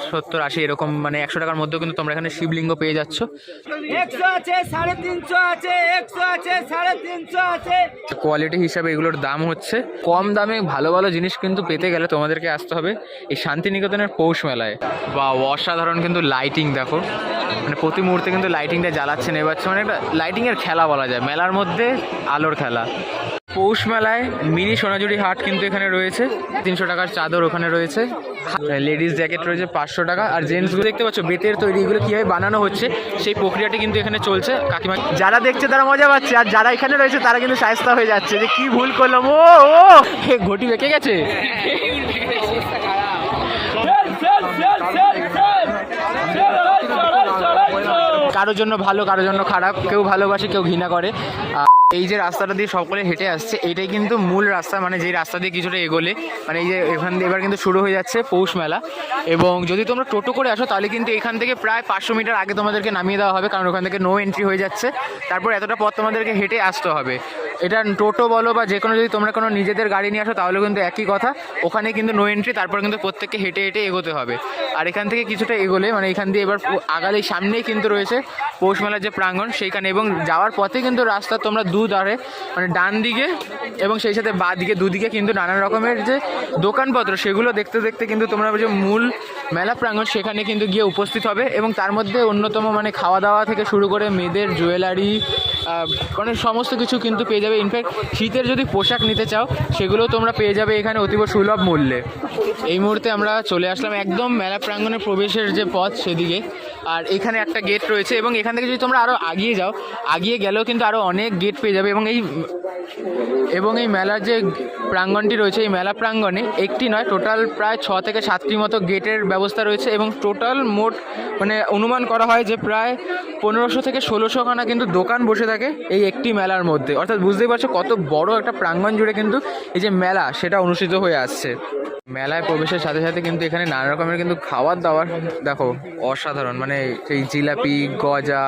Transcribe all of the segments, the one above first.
60-80 এরকম, মানে 100 টাকার মধ্যেও কিন্তু তোমরা এখানে শিবলিঙ্গ পেয়ে যাচ্ছ। 100 আছে, 350 আছে, 100 আছে, 350 আছে। কোয়ালিটি হিসাবে এগুলোর দাম হচ্ছে। কম দামে ভালো ভালো জিনিস কিন্তু পেতে গেলে তোমাদেরকে আসতে হবে এই শান্তিনিকেতনের পৌষ মেলায়। বা অসাধারণ কিন্তু লাইটিং দেখো, মানে প্রতি মুহূর্তে কিন্তু লাইটিংটা জ্বালাচ্ছে নেবে, মানে একটা লাইটিংয়ের খেলা বলা যায়, মেলার মধ্যে আলোর খেলা। পৌষ মেলায় মিনি সোনাঝুরি হাট কিন্তু এখানে রয়েছে, 300 টাকার চাদর ওখানে রয়েছে, লেডিস জ্যাকেট রয়েছে 500 টাকা। আর জেন্টসগুলো দেখতে পাচ্ছ বেতের তৈরি, এগুলো কীভাবে বানানো হচ্ছে সেই প্রক্রিয়াটি কিন্তু এখানে চলছে। কাকিমা যারা দেখছে তারা মজা পাচ্ছে, আর যারা এখানে রয়েছে তারা কিন্তু শায়েস্তা হয়ে যাচ্ছে যে কি ভুল করলাম। ও ঘটি বেঁকে গেছে। কারোর জন্য ভালো, কারোর জন্য খারাপ, কেউ ভালোবাসে, কেউ ঘৃণা করে। এই যে রাস্তাটা দিয়ে সকলে হেঁটে আসছে, এটাই কিন্তু মূল রাস্তা, মানে যেই রাস্তা দিয়ে কিছুটা এগোলে, মানে এই যে এখান দিয়ে এবার কিন্তু শুরু হয়ে যাচ্ছে পৌষ মেলা। এবং যদি তোমরা টোটো করে আসো তাহলে কিন্তু এখান থেকে প্রায় 500 মিটার আগে তোমাদেরকে নামিয়ে দেওয়া হবে, কারণ ওখান থেকে নো এন্ট্রি হয়ে যাচ্ছে। তারপর এতটা পথ তোমাদেরকে হেঁটে আসতে হবে। এটা টোটো বলো বা যে কোনো, যদি তোমরা কোনো নিজেদের গাড়ি নিয়ে আসো তাহলে কিন্তু একই কথা, ওখানে কিন্তু নো এন্ট্রি, তারপর কিন্তু প্রত্যেককে হেঁটে হেঁটে এগোতে হবে। আর এখান থেকে কিছুটা এগোলে, মানে এখান দিয়ে এবার আগালেই সামনেই কিন্তু রয়েছে পৌষ মেলার যে প্রাঙ্গণ সেইখানে। এবং যাওয়ার পথে কিন্তু রাস্তা তোমরা দুধারে, মানে ডান দিকে এবং সেই সাথে বাঁ দিকে, দুদিকে কিন্তু নানান রকমের যে দোকানপত্র সেগুলো দেখতে দেখতে কিন্তু তোমরা যে মূল মেলা প্রাঙ্গণ সেখানে কিন্তু গিয়ে উপস্থিত হবে। এবং তার মধ্যে অন্যতম মানে খাওয়া দাওয়া থেকে শুরু করে মেয়েদের জুয়েলারি, মানে সমস্ত কিছু কিন্তু পেয়ে যাবে। ইনফ্যাক্ট শীতের যদি পোশাক নিতে চাও সেগুলোও তোমরা পেয়ে যাবে এখানে অতীব সুলভ মূল্যে। এই মুহূর্তে আমরা চলে আসলাম একদম মেলা প্রাঙ্গণের প্রবেশের যে পথ সেদিকে। আর এখানে একটা গেট রয়েছে, এবং এখান থেকে যদি তোমরা আরও আগিয়ে যাও, আগিয়ে গেলেও কিন্তু আরও অনেক গেট পেয়ে যাবে। এবং এই মেলার যে প্রাঙ্গণটি রয়েছে, এই মেলা প্রাঙ্গণে একটি নয়, টোটাল প্রায় 6 থেকে 7টি মতো গেটের ব্যবস্থা রয়েছে। এবং টোটাল মোট মানে অনুমান করা হয় যে প্রায় 1500 থেকে 1600 খানা কিন্তু দোকান বসে থাকে এই একটি মেলার মধ্যে। অর্থাৎ বুঝতেই পারছো কত বড় একটা প্রাঙ্গণ জুড়ে কিন্তু এই যে মেলা সেটা অনুষ্ঠিত হয়ে আসছে। মেলায় প্রবেশের সাথে সাথে কিন্তু এখানে নানা রকমের কিন্তু খাবার দাবার দেখো অসাধারণ, মানে সেই জিলাপি, গজা,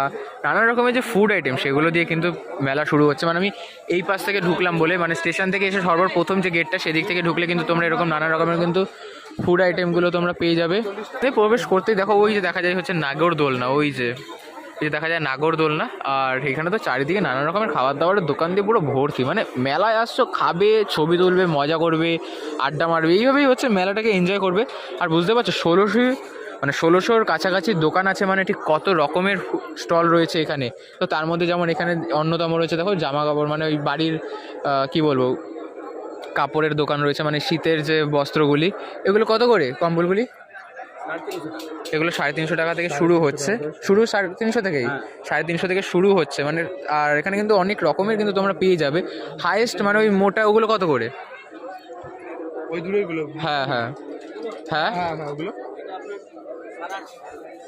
নানা রকমের যে ফুড আইটেম সেগুলো দিয়ে কিন্তু মেলা শুরু হচ্ছে। মানে আমি এই পাশ থেকে ঢুকলাম বলে, মানে স্টেশন থেকে এসে সর্বপ্রথম যে গেটটা সেদিক থেকে ঢুকলে কিন্তু তোমরা এরকম নানা রকমের কিন্তু ফুড আইটেমগুলো তোমরা পেয়ে যাবে। প্রবেশ করতেই দেখো ওই যে দেখা যায় হচ্ছে নাগরদোলনা, ওই যে দেখা যায় নাগরদোলনা। আর এখানে তো চারিদিকে নানা রকমের খাবার দাবারের দোকান দিয়ে পুরো ভর্তি, মানে মেলায় আসছো, খাবে, ছবি তুলবে, মজা করবে, আড্ডা মারবে, এইভাবেই হচ্ছে মেলাটাকে এনজয় করবে। আর বুঝতে পারছো 1600-র কাছাকাছি দোকান আছে, মানে ঠিক কত রকমের স্টল রয়েছে এখানে। তো তার মধ্যে যেমন এখানে অন্যতম রয়েছে দেখো জামা কাপড়, মানে ওই বাড়ির কি বলবো, কাপড়ের দোকান রয়েছে, মানে শীতের যে বস্ত্রগুলি, এগুলো কত করে কম্বলগুলি? এগুলো 350 টাকা থেকে শুরু হচ্ছে, শুরু 350 থেকেই, 350 থেকে শুরু হচ্ছে মানে। আর এখানে কিন্তু অনেক রকমের কিন্তু তোমরা পেয়ে যাবে। হাইয়েস্ট মানে ওই মোটা ওগুলো কত করে? ওই দূরেরগুলো? হ্যাঁ হ্যাঁ হ্যাঁ হ্যাঁ হ্যাঁ, ওগুলো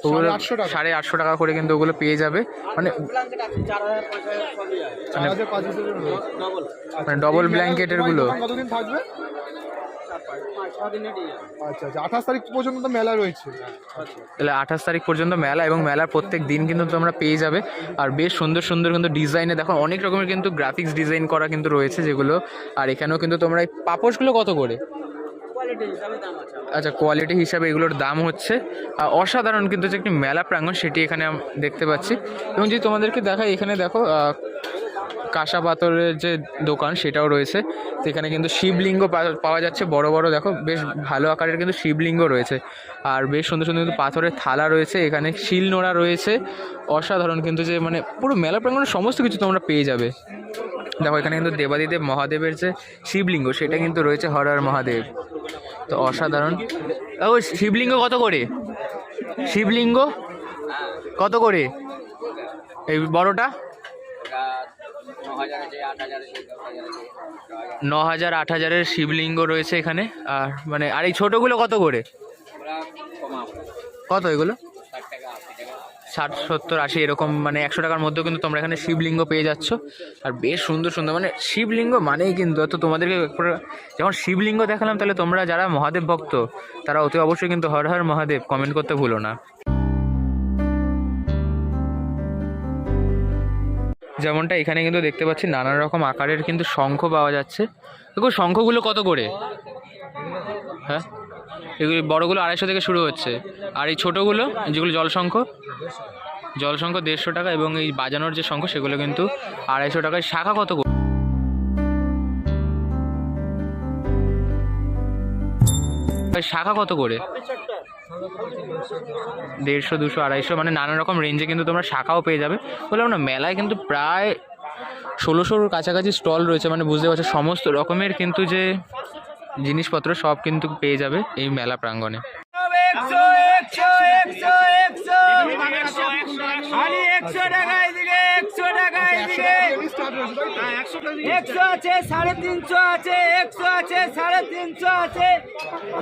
ওগুলো 850 টাকা। 850 টাকা করে কিন্তু ওগুলো পেয়ে যাবে, মানে ডবল ব্ল্যাঙ্কেটের গুলো। কতদিন থাকবে? আচ্ছা আচ্ছা, 28 তারিখ পর্যন্ত তো মেলা রয়েছে। তাহলে 28 তারিখ পর্যন্ত মেলা, এবং মেলার প্রত্যেক দিন কিন্তু তোমরা পেয়ে যাবে। আর বেশ সুন্দর সুন্দর কিন্তু ডিজাইনে দেখো, অনেক রকমের কিন্তু গ্রাফিক্স ডিজাইন করা কিন্তু রয়েছে যেগুলো। আর এখানেও কিন্তু তোমরা এই পাপোশগুলো কত করে? আচ্ছা, কোয়ালিটি হিসাবে এগুলোর দাম হচ্ছে। অসাধারণ কিন্তু যে একটি মেলা প্রাঙ্গণ সেটি এখানে দেখতে পাচ্ছি। এবং যদি তোমাদেরকে দেখাই, এখানে দেখো কাঁসা পাথরের যে দোকান সেটাও রয়েছে। সেখানে কিন্তু শিবলিঙ্গ পাওয়া যাচ্ছে বড় বড়, দেখো বেশ ভালো আকারের কিন্তু শিবলিঙ্গ রয়েছে। আর বেশ সুন্দর সুন্দর কিন্তু পাথরের থালা রয়েছে, এখানে শিলনোড়া রয়েছে। অসাধারণ কিন্তু যে মানে পুরো মেলা প্রাঙ্গণের সমস্ত কিছু তোমরা পেয়ে যাবে। দেখো এখানে কিন্তু দেবাদিদেব মহাদেবের যে শিবলিঙ্গ সেটা কিন্তু রয়েছে, হর হর মহাদেব। তো অসাধারণ। ও শিবলিঙ্গ কত করে? শিবলিঙ্গ কত করে এই বড়টা? 9000-8000-এর শিবলিঙ্গ রয়েছে এখানে। আর মানে আর এই ছোটোগুলো কত করে? কত এগুলো? 60-70-80 এরকম, মানে 100 টাকার মধ্যেও কিন্তু তোমরা এখানে শিবলিঙ্গ পেয়ে যাচ্ছ। আর বেশ সুন্দর সুন্দর, মানে শিবলিঙ্গ মানেই কিন্তু তো তোমাদেরকে যখন শিবলিঙ্গ দেখালাম, তাহলে তোমরা যারা মহাদেব ভক্ত তারা অতি অবশ্যই কিন্তু হর হর মহাদেব কমেন্ট করতে ভুলো না। যেমনটা এখানে কিন্তু দেখতে পাচ্ছি নানান রকম আকারের কিন্তু শঙ্খ পাওয়া যাচ্ছে। দেখো শঙ্খগুলো কত করে? হ্যাঁ এগুলো বড়গুলো 250 থেকে শুরু হচ্ছে, আর এই ছোটোগুলো যেগুলো জলশঙ্খ 150 টাকা, এবং এই বাজানোর যে শঙ্খ সেগুলো কিন্তু 250 টাকায়। শাখা কত করে? শাখা কত করে? 150, 200, 250, মানে নানা রকম রেঞ্জে কিন্তু তোমরা শাখাও পেয়ে যাবে। বললাম না, মেলায় কিন্তু প্রায় 1600-র কাছাকাছি স্টল রয়েছে, মানে বুঝতে পারছো সমস্ত রকমের কিন্তু যে জিনিসপত্র সব কিন্তু পেয়ে যাবে এই মেলা প্রাঙ্গণে। 100 টাকা এদিকে, 100 টাকা এদিকে, 100 আছে, 350 আছে, 100 আছে, 350 আছে।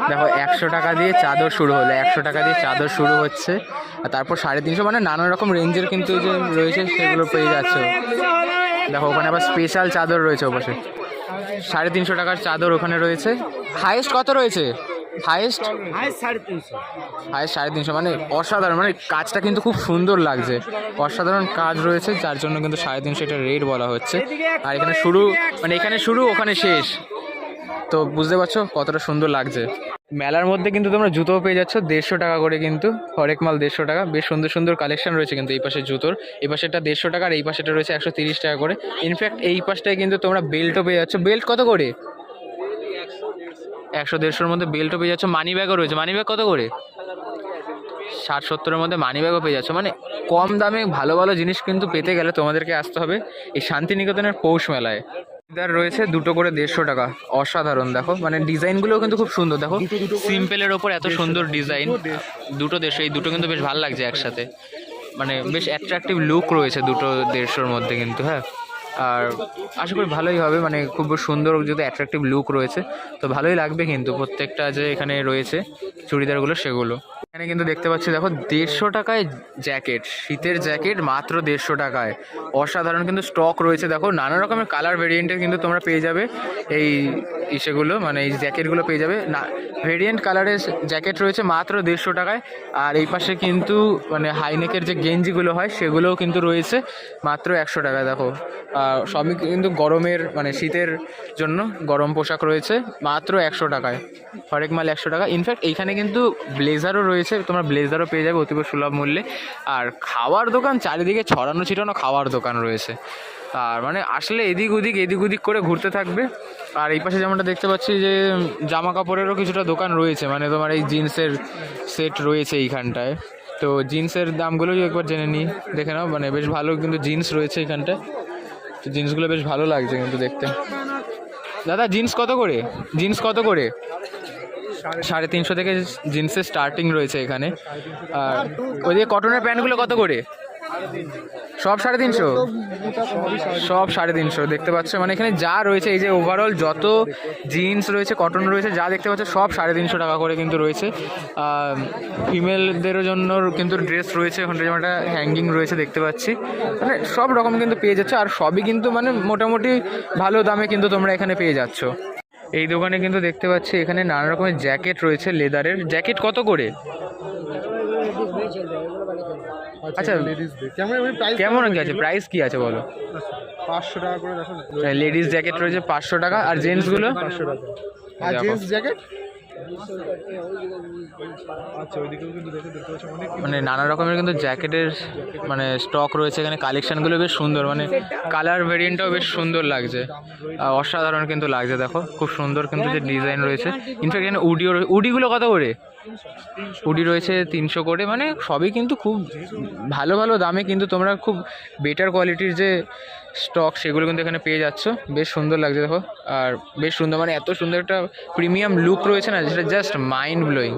দেখো 100 টাকা দিয়ে চাদর শুরু হলো, 100 টাকা দিয়ে চাদর শুরু হচ্ছে, আর তারপর 350, মানে নানা রকম রেঞ্জের কিন্তু যে রয়েছে সেগুলো পেয়ে যাচ্ছে। দেখো ওখানে আবার স্পেশাল চাদর রয়েছে ওপাশে, 350 টাকার চাদর ওখানে রয়েছে। হাইয়েস্ট কত রয়েছে? হাইয়েস্ট 350, মানে অসাধারণ, মানে কাজটা কিন্তু খুব সুন্দর লাগছে, অসাধারণ কাজ রয়েছে, যার জন্য কিন্তু 350 এটা রেট বলা হচ্ছে। আর এখানে শুরু, মানে এখানে শুরু ওখানে শেষ, তো বুঝতে পারছো কতটা সুন্দর লাগছে। মেলার মধ্যে কিন্তু তোমরা জুতোও পেয়ে যাচ্ছ 150 টাকা করে, কিন্তু হরেক মাল 150 টাকা। বেশ সুন্দর সুন্দর কালেকশন রয়েছে কিন্তু এই পাশে জুতোর, এই পাশেটা 150 টাকা, আর এই পাশেটা রয়েছে 130 টাকা করে। ইনফ্যাক্ট এই পাশটায় কিন্তু তোমরা বেল্টও পেয়ে যাচ্ছ। বেল্ট কত করে? 100-150-র মধ্যে বেল্টও পেয়ে যাচ্ছ। মানি ব্যাগও রয়েছে, মানি ব্যাগ কত করে? 60-70-র মধ্যে মানি ব্যাগও পেয়ে যাচ্ছ। মানে কম দামে ভালো ভালো জিনিস কিন্তু পেতে গেলে তোমাদেরকে আসতে হবে এই শান্তিনিকেতনের পৌষ মেলায়। চুড়িদার রয়েছে 2 করে 150 টাকা, অসাধারণ। দেখো মানে ডিজাইনগুলোও কিন্তু খুব সুন্দর, দেখো সিম্পলের ওপর এত সুন্দর ডিজাইন, 2 এই দুটো কিন্তু বেশ ভালো লাগছে একসাথে, মানে বেশ অ্যাট্রাকটিভ লুক রয়েছে 2-150-র মধ্যে কিন্তু। হ্যাঁ, আর আশা করি ভালোই হবে, মানে খুব সুন্দর যদি অ্যাট্রাকটিভ লুক রয়েছে তো ভালোই লাগবে কিন্তু প্রত্যেকটা যে এখানে রয়েছে চুড়িদারগুলো সেগুলো। এখানে কিন্তু দেখতে পাচ্ছি দেখো 150 টাকায় জ্যাকেট, শীতের জ্যাকেট মাত্র 150 টাকায়, অসাধারণ কিন্তু স্টক রয়েছে। দেখো নানা রকমের কালার ভেরিয়েন্টের কিন্তু তোমরা পেয়ে যাবে এই সেগুলো, মানে এই জ্যাকেটগুলো পেয়ে যাবে না, ভেরিয়েন্ট কালারের জ্যাকেট রয়েছে মাত্র 150 টাকায়। আর এই পাশে কিন্তু মানে হাইনেকের যে গেঞ্জিগুলো হয় সেগুলোও কিন্তু রয়েছে মাত্র 100 টাকায়। দেখো সবই কিন্তু গরমের, মানে শীতের জন্য গরম পোশাক রয়েছে মাত্র 100 টাকায়, হরেক মাল 100 টাকা। ইনফ্যাক্ট এইখানে কিন্তু ব্লেজারও রয়েছে, তোমরা ব্লেজারও পেয়ে যাবে অতীব সুলভ মূল্যে। আর খাওয়ার দোকান চারিদিকে ছড়ানো ছিটানো খাওয়ার দোকান রয়েছে, আর মানে আসলে এদিক ওদিক করে ঘুরতে থাকবে। আর এই পাশে যেমনটা দেখতে পাচ্ছি যে জামা কাপড়েরও কিছুটা দোকান রয়েছে, মানে তোমার এই জিন্সের সেট রয়েছে এইখানটায়, তো জিন্সের দামগুলো একবার জেনে নিই, দেখে নাও, মানে বেশ ভালো কিন্তু জিন্স রয়েছে এখানটায়, তো জিন্সগুলো বেশ ভালো লাগছে কিন্তু দেখতে। দাদা জিন্স কত করে? জিন্স কত করে? 350 থেকে জিন্সের স্টার্টিং রয়েছে এখানে। আর ওইদিকে কটনের প্যান্টগুলো কত করে? সব 350, সব 350 দেখতে পাচ্ছ। মানে এখানে যা রয়েছে এই যে ওভারঅল যত জিন্স রয়েছে, কটন রয়েছে, যা দেখতে পাচ্ছ সব 350 টাকা করে কিন্তু রয়েছে। ফিমেলদের জন্য কিন্তু ড্রেস রয়েছে, ওখানে যেমন একটা হ্যাঙ্গিং রয়েছে দেখতে পাচ্ছি, মানে সব রকম কিন্তু পেয়ে যাচ্ছে। আর সবই কিন্তু মানে মোটামুটি ভালো দামে কিন্তু তোমরা এখানে পেয়ে যাচ্ছ। এই দোকানে কিন্তু দেখতে পাচ্ছি এখানে নানা রকমের জ্যাকেট রয়েছে, লেদারের জ্যাকেট কত করে? আচ্ছা কেমন কি আছে, প্রাইস কি আছে বলো? 500 টাকা করে দেখো, লেডিস জ্যাকেট রয়েছে 500 টাকা, আর জেন্টসগুলো 500 টাকা। আর জেন্টস জ্যাকেট আচ্ছা ওইদিকেও কিন্তু দেখতে পাচ্ছ অনেক, মানে নানা রকমের কিন্তু জ্যাকেটের মানে স্টক রয়েছে এখানে, কালেকশনগুলো বেশ সুন্দর, মানে কালার ভেরিয়েন্টটাও বেশ সুন্দর লাগছে, অসাধারণ কিন্তু লাগছে। দেখো খুব সুন্দর কিন্তু যে ডিজাইন রয়েছে। ইনফ্যাক্ট এখানে উডিগুলো কত করে? উডি রয়েছে 300 করে, মানে সবই কিন্তু খুব ভালো ভালো দামে কিন্তু তোমরা খুব বেটার কোয়ালিটির যে স্টক সেগুলো কিন্তু এখানে পেয়ে যাচ্ছ। বেশ সুন্দর লাগছে দেখো, আর বেশ সুন্দর, মানে এত সুন্দর একটা প্রিমিয়াম লুক রয়েছে না, যেটা জাস্ট মাইন্ড ব্লোয়িং।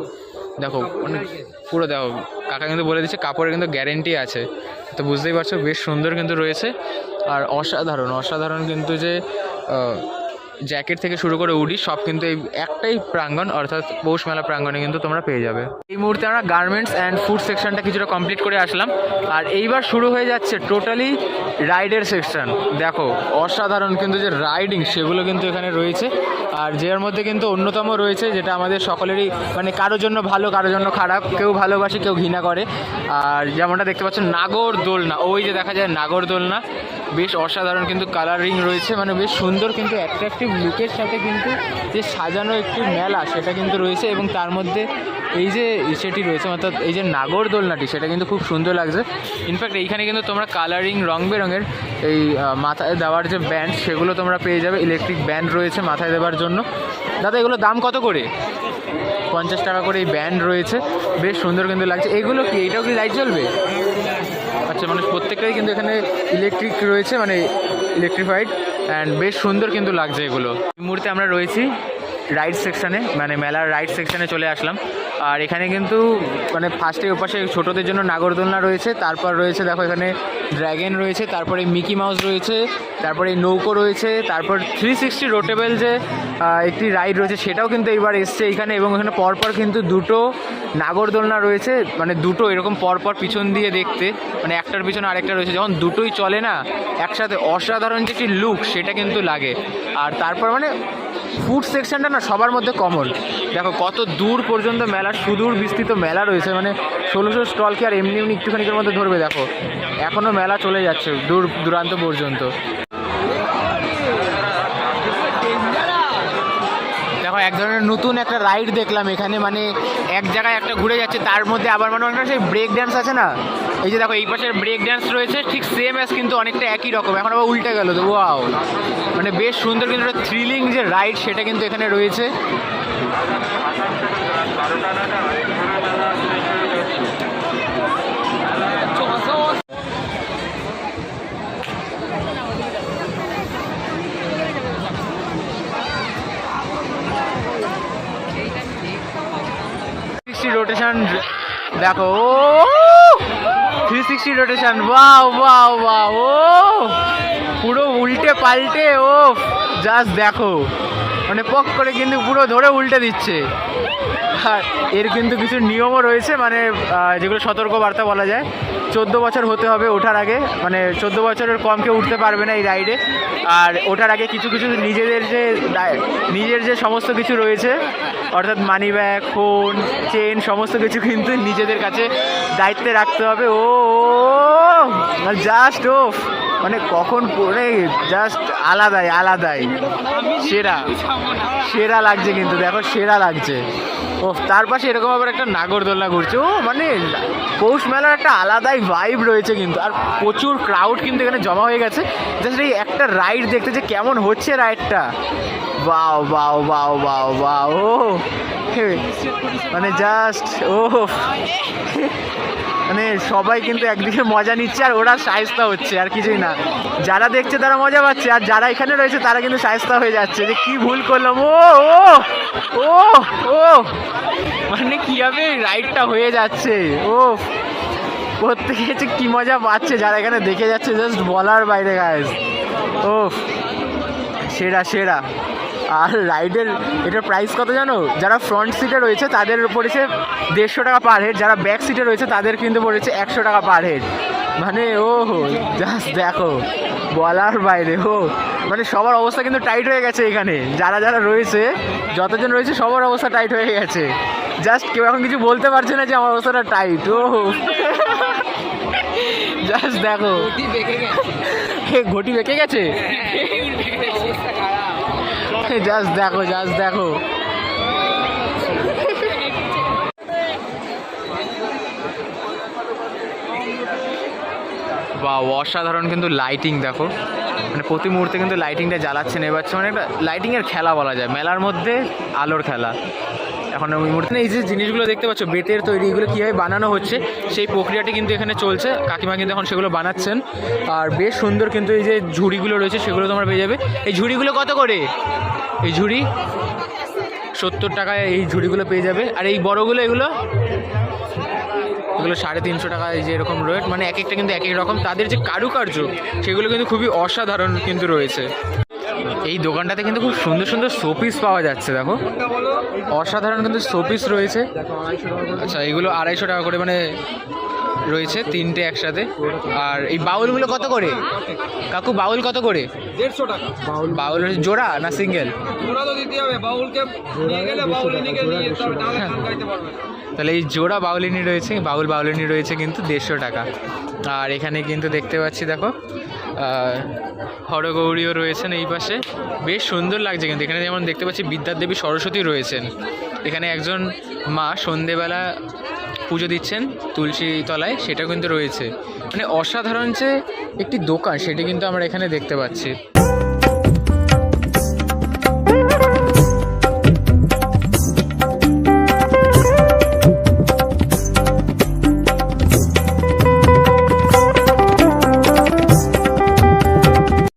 দেখো মানে পুরো দেখো, কাকা কিন্তু বলে দিচ্ছে কাপড়ের কিন্তু গ্যারেন্টি আছে, তো বুঝতেই পারছো বেশ সুন্দর কিন্তু রয়েছে। আর অসাধারণ কিন্তু যে জ্যাকেট থেকে শুরু করে উডি সব কিন্তু এই একটাই প্রাঙ্গণ, অর্থাৎ পৌষ মেলা প্রাঙ্গণে কিন্তু তোমরা পেয়ে যাবে। এই মুহূর্তে আমরা গার্মেন্টস অ্যান্ড ফুড সেকশনটা কিছুটা কমপ্লিট করে আসলাম, আর এইবার শুরু হয়ে যাচ্ছে টোটালি রাইডের সেকশন। দেখো অসাধারণ কিন্তু যে রাইডিং সেগুলো কিন্তু এখানে রয়েছে, আর যার মধ্যে কিন্তু অন্যতম রয়েছে যেটা আমাদের সকলেরই, মানে কারোর জন্য ভালো কারোর জন্য খারাপ, কেউ ভালোবাসে কেউ ঘৃণা করে। আর যেমনটা দেখতে পাচ্ছেন নাগর দোলনা, ওই যে দেখা যায় নাগর দোলনা, বেশ অসাধারণ কিন্তু কালারিং রয়েছে, মানে বেশ সুন্দর কিন্তু অ্যাট্রাকটিভ লুকের সাথে কিন্তু যে সাজানো একটি মেলা সেটা কিন্তু রয়েছে। এবং তার মধ্যে এই যে সেটি রয়েছে অর্থাৎ এই যে নাগরদোলনাটি সেটা কিন্তু খুব সুন্দর লাগছে। ইনফ্যাক্ট এইখানে কিন্তু তোমরা কালারিং রং বেরঙের এই মাথায় দেওয়ার যে ব্যান্ড সেগুলো তোমরা পেয়ে যাবে, ইলেকট্রিক ব্যান্ড রয়েছে মাথায় দেওয়ার জন্য। দাদা এগুলো দাম কত করে? 50 টাকা করে এই ব্যান্ড রয়েছে, বেশ সুন্দর কিন্তু লাগছে। এগুলো কি, এটাও কি লাইট জ্বলবে? আচ্ছা, মানে প্রত্যেকটাই কিন্তু এখানে ইলেকট্রিক রয়েছে, মানে ইলেকট্রিফাইড, অ্যান্ড বেশ সুন্দর কিন্তু লাগছে এগুলো। এই মুহূর্তে আমরা রয়েছি রাইড সেকশানে, মানে মেলার রাইড সেকশানে চলে আসলাম। আর এখানে কিন্তু মানে ফার্স্টে ওপাশে ছোটোদের জন্য নাগরদোলনা রয়েছে, তারপর রয়েছে দেখো এখানে ড্র্যাগন রয়েছে, তারপরে মিকি মাউস রয়েছে, তারপরে নৌকো রয়েছে, তারপর 360 রোটেবল যে একটি রাইড রয়েছে সেটাও কিন্তু এইবার এসছে এইখানে। এবং এখানে পরপর কিন্তু দুটো নাগরদোলনা রয়েছে, মানে দুটো এরকম পরপর পিছন দিয়ে দেখতে, মানে একটার পিছনে আরেকটা রয়েছে, যখন দুটোই চলে না একসাথে অসাধারণ যে একটি লুক সেটা কিন্তু লাগে। আর তারপর মানে ফুড সেকশনটা না সবার মধ্যে কমন, দেখো কত দূর পর্যন্ত মেলার সুদূর বিস্তৃত মেলা রয়েছে, মানে 1600 স্টল কি আর এমনি এমনি একটুখানিকের মধ্যে ধরবে? দেখো এখনও মেলা চলে যাচ্ছে দূর দূরান্ত পর্যন্ত। দেখো এক ধরনের নতুন একটা রাইড দেখলাম এখানে, মানে এক জায়গায় একটা ঘুরে যাচ্ছে, তার মধ্যে আবার মানে অনেকটা সেই ব্রেক ড্যান্স আছে না, এই যে দেখো এই পাশের ব্রেক ড্যান্স রয়েছে ঠিক সেম অ্যাজ কিন্তু অনেকটা একই রকম, এখন আবার উল্টে গেল তো ওয়াও, মানে বেশ সুন্দর কিন্তু একটা থ্রিলিং যে রাইড সেটা কিন্তু এখানে রয়েছে। রোটেশন দেখো, ও 360 রোটেশন, ওয়াও ওয়াও ওয়াও, ও পুরো উল্টে পাল্টে, ও জাস্ট দেখো মানে পক করে কিন্তু পুরো ধরে উল্টে দিচ্ছে। আর এর কিন্তু কিছু নিয়মও রয়েছে, মানে যেগুলো সতর্কবার্তা বলা যায়। 14 বছর হতে হবে ওঠার আগে, মানে 14 বছরের কম কেউ উঠতে পারবে না এই রাইডে। আর ওঠার আগে কিছু কিছু নিজের যে সমস্ত কিছু রয়েছে, অর্থাৎ মানি ব্যাগ, ফোন, চেন সমস্ত কিছু কিন্তু নিজেদের কাছে দায়িত্বে রাখতে হবে। ও জাস্ট ও মানে কখন পরে জাস্ট আলাদাই সেরা লাগছে কিন্তু, দেখো সেরা লাগছে। ও তার পাশে এরকম আবার একটা নাগরদোলনা ঘুরছে, ও মানে পৌষ মেলার একটা আলাদাই ভাইব রয়েছে কিন্তু। আর প্রচুর ক্রাউড কিন্তু এখানে জমা হয়ে গেছে জাস্ট এই একটা রাইড দেখতে যে কেমন হচ্ছে রাইডটা। বাও বাও বাও বাও বাও, ও মানে জাস্ট ও মানে সবাই কিন্তু একদিকে মজা নিচ্ছে আর ওরা শায়েস্তা হচ্ছে, আর কিছুই না। যারা দেখছে তারা মজা পাচ্ছে, আর যারা এখানে রয়েছে তারা কিন্তু শায়েস্তা হয়ে যাচ্ছে যে কি ভুল করলাম। ও ও ও মানে কীভাবে রাইডটা হয়ে যাচ্ছে, ও প্রত্যেকে হচ্ছে কী মজা পাচ্ছে যারা এখানে দেখে যাচ্ছে, জাস্ট বলার বাইরে গাইস। ও সেরা। আর রাইডের এটার প্রাইস কত জানো? যারা ফ্রন্ট সিটে রয়েছে তাদের পড়েছে 150 টাকা পার হেড, যারা ব্যাক সিটে রয়েছে তাদের কিন্তু পড়েছে 100 টাকা পার হেড। মানে ও জাস্ট দেখো বলার বাইরে, ও মানে সবার অবস্থা কিন্তু টাইট হয়ে গেছে এখানে, যারা রয়েছে যতজন রয়েছে সবার অবস্থা টাইট হয়ে গেছে, জাস্ট কেউ এখন কিছু বলতে পারছে না যে আমার অবস্থাটা টাইট। ও জাস্ট দেখো ঘটি বেঁকে গেছে, জাস্ট দেখো বা অসাধারণ কিন্তু লাইটিং দেখো, মানে প্রতি মুহূর্তে কিন্তু লাইটিংটা জ্বালাচ্ছেন এবার, মানে একটা লাইটিংয়ের খেলা বলা যায়, মেলার মধ্যে আলোর খেলা। এখন ওই মুহূর্তে এই যে জিনিসগুলো দেখতে পাচ্ছ বেতের তৈরি, এগুলো কীভাবে বানানো হচ্ছে সেই প্রক্রিয়াটি কিন্তু এখানে চলছে, কাকিমা কিন্তু এখন সেগুলো বানাচ্ছেন। আর বেশ সুন্দর কিন্তু এই যে ঝুড়িগুলো রয়েছে সেগুলো তোমরা পেয়ে যাবে। এই ঝুড়িগুলো কত করে? এই ঝুড়ি 70 টাকায় এই ঝুড়িগুলো পেয়ে যাবে। আর এই বড়গুলো এগুলো 350 টাকা, এই যে এরকম রেট, মানে এক একটা কিন্তু এক এক রকম। তাদের যে কারুকার্য সেগুলো কিন্তু খুবই অসাধারণ কিন্তু রয়েছে। এই দোকানটাতে কিন্তু খুব সুন্দর সুন্দর শোপিস পাওয়া যাচ্ছে, দেখো অসাধারণ কিন্তু শোপিস রয়েছে। আচ্ছা এগুলো 250 টাকা করে মানে রয়েছে তিনটে একসাথে। আর এই বাউলগুলো কত করে কাকু? বাউল কত করে? 150 টাকা। বাউল জোড়া না সিঙ্গেল? জোড়া তো দিতে হবে, বাউলকে নিয়ে গেলে বাউলিনীকে নিয়ে যেতে হবে, তাহলে গান গাইতে পারবে। তাহলে এই জোড়া বাউলিনী রয়েছে কিন্তু 150 টাকা। আর এখানে কিন্তু দেখতে পাচ্ছি দেখো হরগৌরীও রয়েছেন এই পাশে, বেশ সুন্দর লাগছে কিন্তু এখানে। যেমন দেখতে পাচ্ছি বিদ্যার দেবী সরস্বতী রয়েছেন এখানে, একজন মা সন্ধেবেলা পুজো দিচ্ছেন তুলসী তলায়, সেটা কিন্তু রয়েছে। মানে অসাধারণ যে একটি দোকান সেটি কিন্তু আমরা এখানে দেখতে পাচ্ছি।